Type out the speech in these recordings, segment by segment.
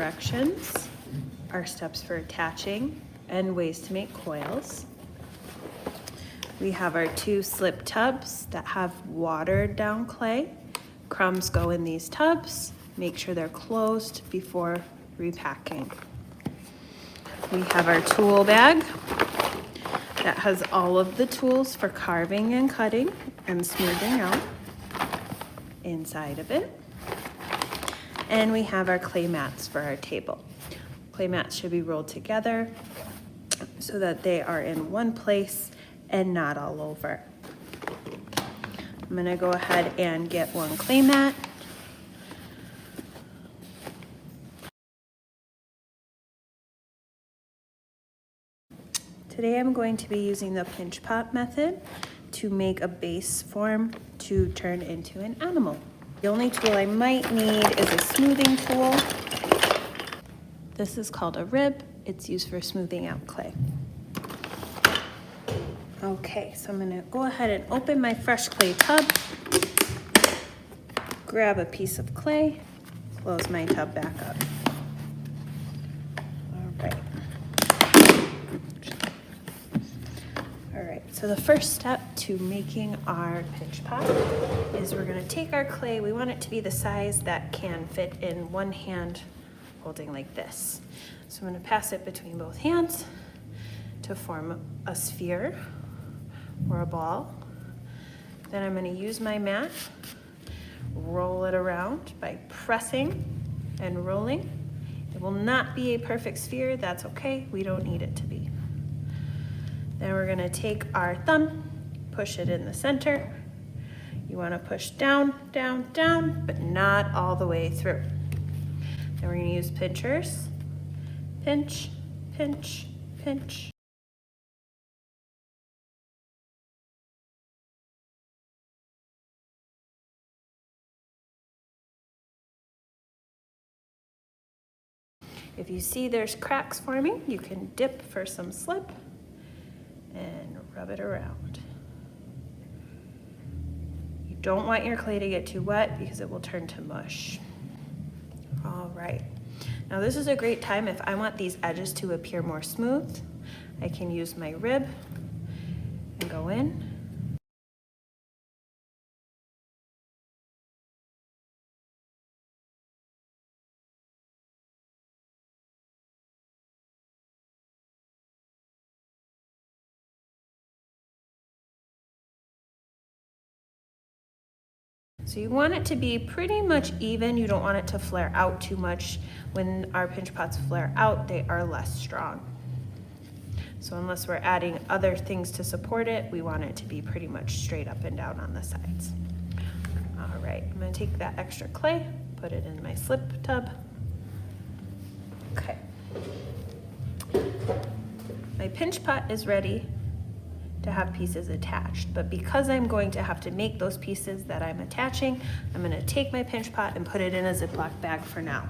directions, our steps for attaching, and ways to make coils. We have our 2 slip tubs that have watered down clay. Crumbs go in these tubs. Make sure they're closed before repacking. We have our tool bag that has all of the tools for carving and cutting and smoothing out inside of it. And we have our clay mats for our table. Clay mats should be rolled together so that they are in one place and not all over. I'm gonna go ahead and get one clay mat. Today I'm going to be using the pinch pot method to make a base form to turn into an animal. The only tool I might need is a smoothing tool. This is called a rib. It's used for smoothing out clay. Okay, so I'm gonna go ahead and open my fresh clay tub, grab a piece of clay, close my tub back up. All right, so the first step to making our pinch pot is we're gonna take our clay. We want it to be the size that can fit in one hand holding like this. So I'm gonna pass it between both hands to form a sphere or a ball. Then I'm gonna use my mat, roll it around by pressing and rolling. It will not be a perfect sphere, that's okay, we don't need it to be. Then we're gonna take our thumb, push it in the center. You wanna push down, down, down, but not all the way through. Then we're gonna use pinchers. Pinch, pinch, pinch. If you see there's cracks forming, you can dip for some slip and rub it around. You don't want your clay to get too wet because it will turn to mush. All right, now this is a great time if I want these edges to appear more smooth. I can use my rib and go in. So you want it to be pretty much even. You don't want it to flare out too much. When our pinch pots flare out, they are less strong. So unless we're adding other things to support it, we want it to be pretty much straight up and down on the sides. All right, I'm gonna take that extra clay, put it in my slip tub. Okay. My pinch pot is ready to have pieces attached, but because I'm going to have to make those pieces that I'm attaching, I'm gonna take my pinch pot and put it in a Ziploc bag for now.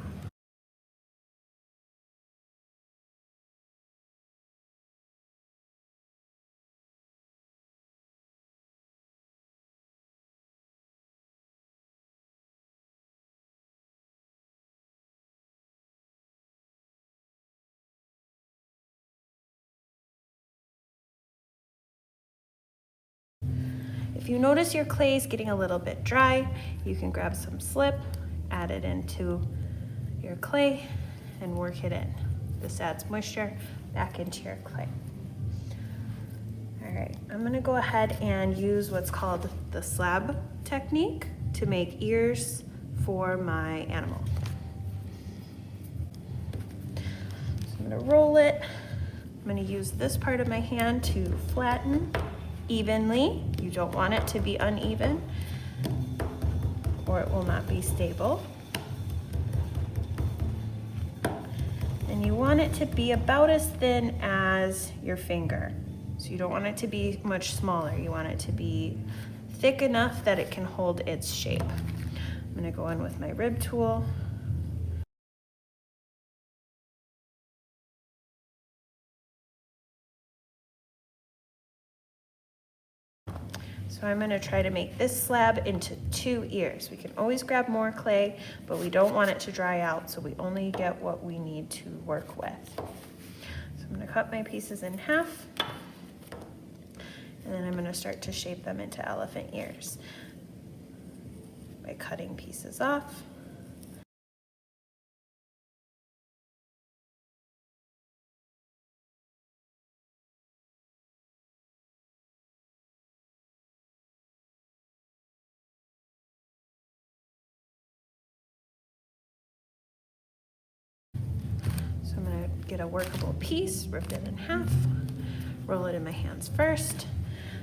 If you notice your clay is getting a little bit dry, you can grab some slip, add it into your clay, and work it in. This adds moisture back into your clay. All right, I'm gonna go ahead and use what's called the slab technique to make ears for my animal. So I'm gonna roll it. I'm gonna use this part of my hand to flatten evenly. You don't want it to be uneven or it will not be stable. And you want it to be about as thin as your finger. So you don't want it to be much smaller. You want it to be thick enough that it can hold its shape. I'm gonna go in with my rib tool. So So I'm gonna try to make this slab into 2 ears. We can always grab more clay, but we don't want it to dry out, so we only get what we need to work with. So I'm gonna cut my pieces in half, and then I'm gonna start to shape them into elephant ears by cutting pieces off. So I'm gonna get a workable piece, rip it in half, roll it in my hands first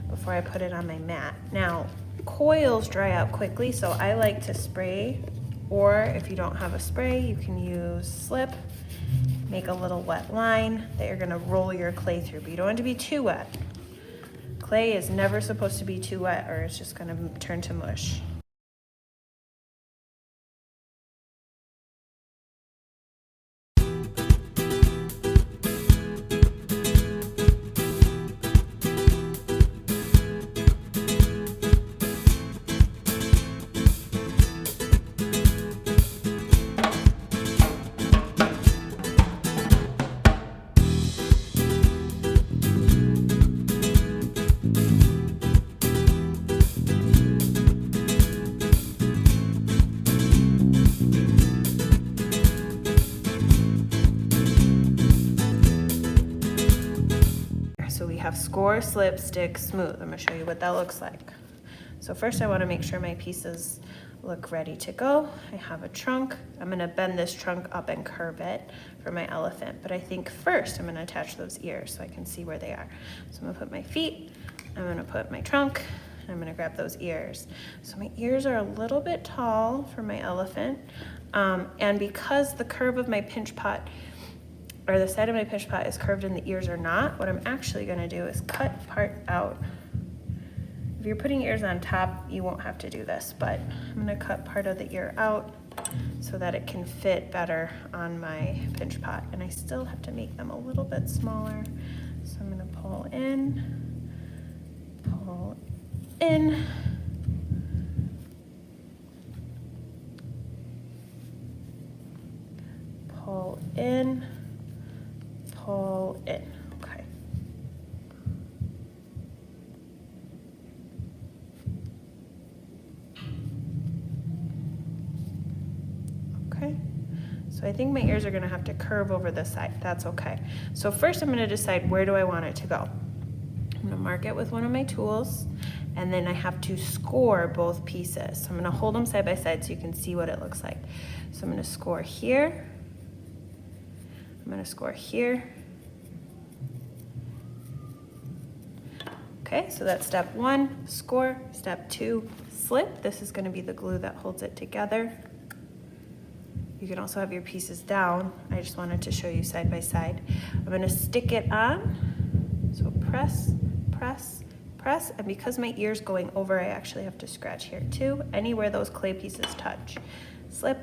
before I put it on my mat. Now, coils dry out quickly, so I like to spray, or if you don't have a spray, you can use slip, make a little wet line that you're gonna roll your clay through, but you don't want it to be too wet. Clay is never supposed to be too wet or it's just gonna turn to mush. So we have score, slip, stick, smooth. I'm gonna show you what that looks like. So first I wanna make sure my pieces look ready to go. I have a trunk. I'm gonna bend this trunk up and curve it for my elephant. But I think first I'm gonna attach those ears so I can see where they are. So I'm gonna put my feet, I'm gonna put my trunk, and I'm gonna grab those ears. So my ears are a little bit tall for my elephant. And because the curve of my pinch pot, or the side of my pinch pot is curved and the ears are not, what I'm actually gonna do is cut part out. If you're putting ears on top, you won't have to do this, but I'm gonna cut part of the ear out so that it can fit better on my pinch pot. And I still have to make them a little bit smaller. So I'm gonna pull in, pull in, pull in, pull in. Okay. Okay. So I think my ears are gonna have to curve over the side. That's okay. So first I'm gonna decide where do I want it to go. I'm gonna mark it with one of my tools, and then I have to score both pieces. So I'm gonna hold them side by side so you can see what it looks like. So I'm gonna score here. I'm gonna score here. Okay, so that's step 1, score. Step 2, slip. This is gonna be the glue that holds it together. You can also have your pieces down. I just wanted to show you side by side. I'm gonna stick it on. So press, press, press. And because my ear's going over, I actually have to scratch here too. Anywhere those clay pieces touch. Slip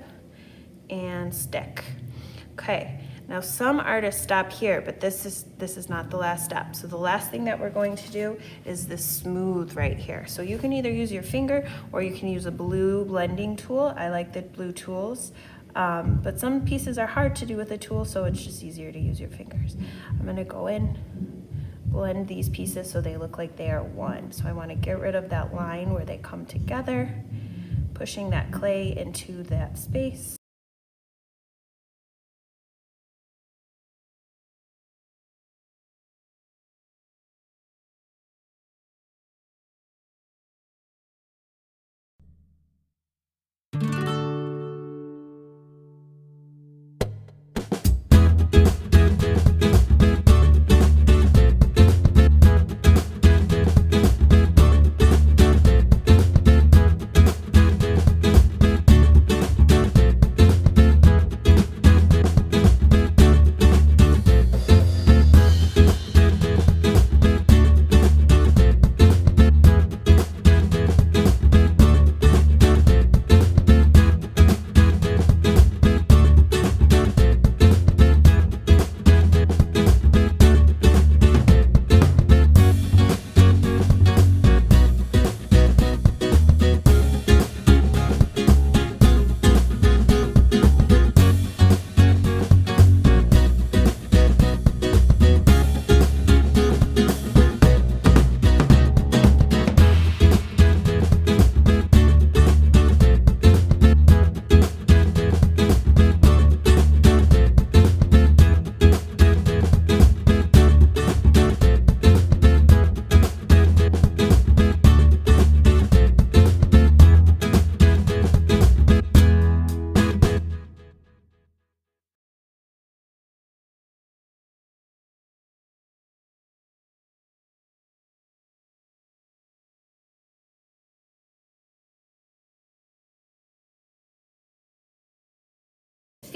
and stick. Okay. Now some artists stop here, but this is not the last step. So the last thing that we're going to do is this smooth right here. So you can either use your finger or you can use a blue blending tool. I like the blue tools, but some pieces are hard to do with a tool, so it's just easier to use your fingers. I'm gonna go in, blend these pieces so they look like they are one. So I wanna get rid of that line where they come together, pushing that clay into that space.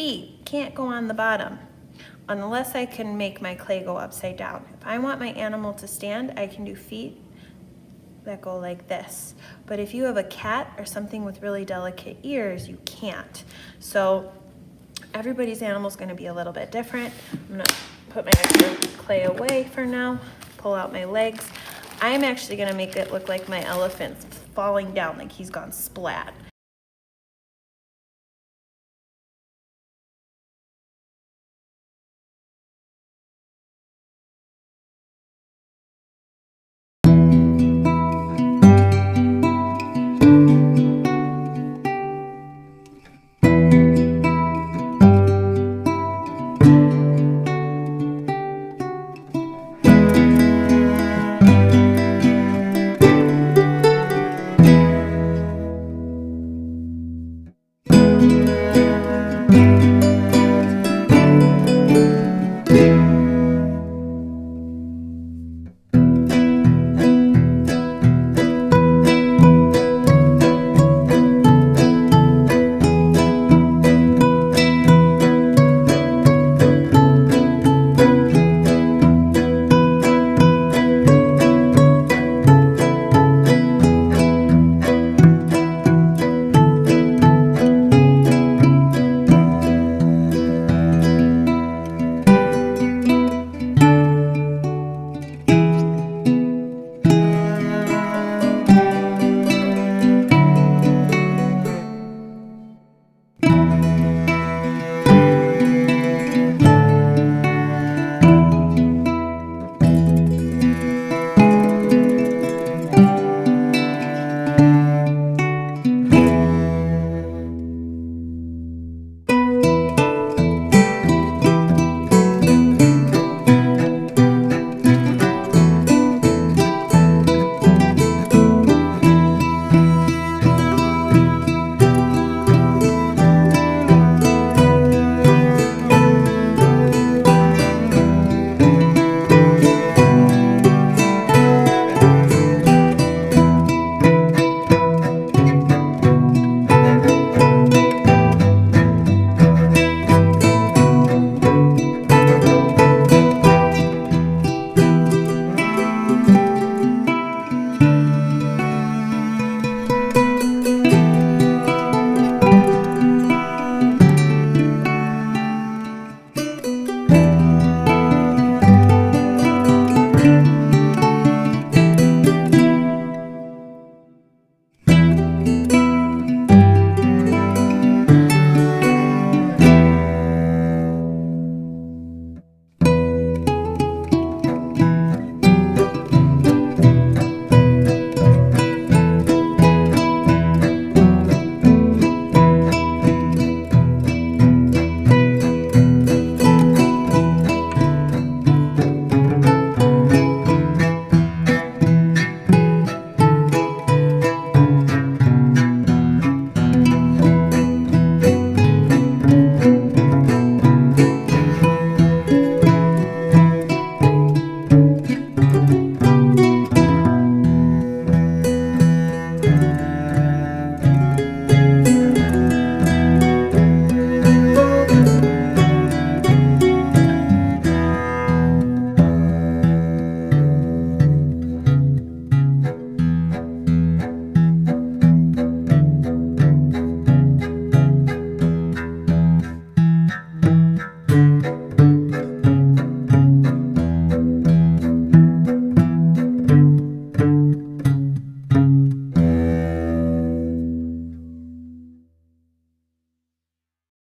feet can't go on the bottom unless I can make my clay go upside down. If I want my animal to stand, I can do feet that go like this. But if you have a cat or something with really delicate ears, you can't. So everybody's animal is going to be a little bit different. I'm going to put my extra clay away for now, pull out my legs. I'm actually going to make it look like my elephant's falling down, like he's gone splat.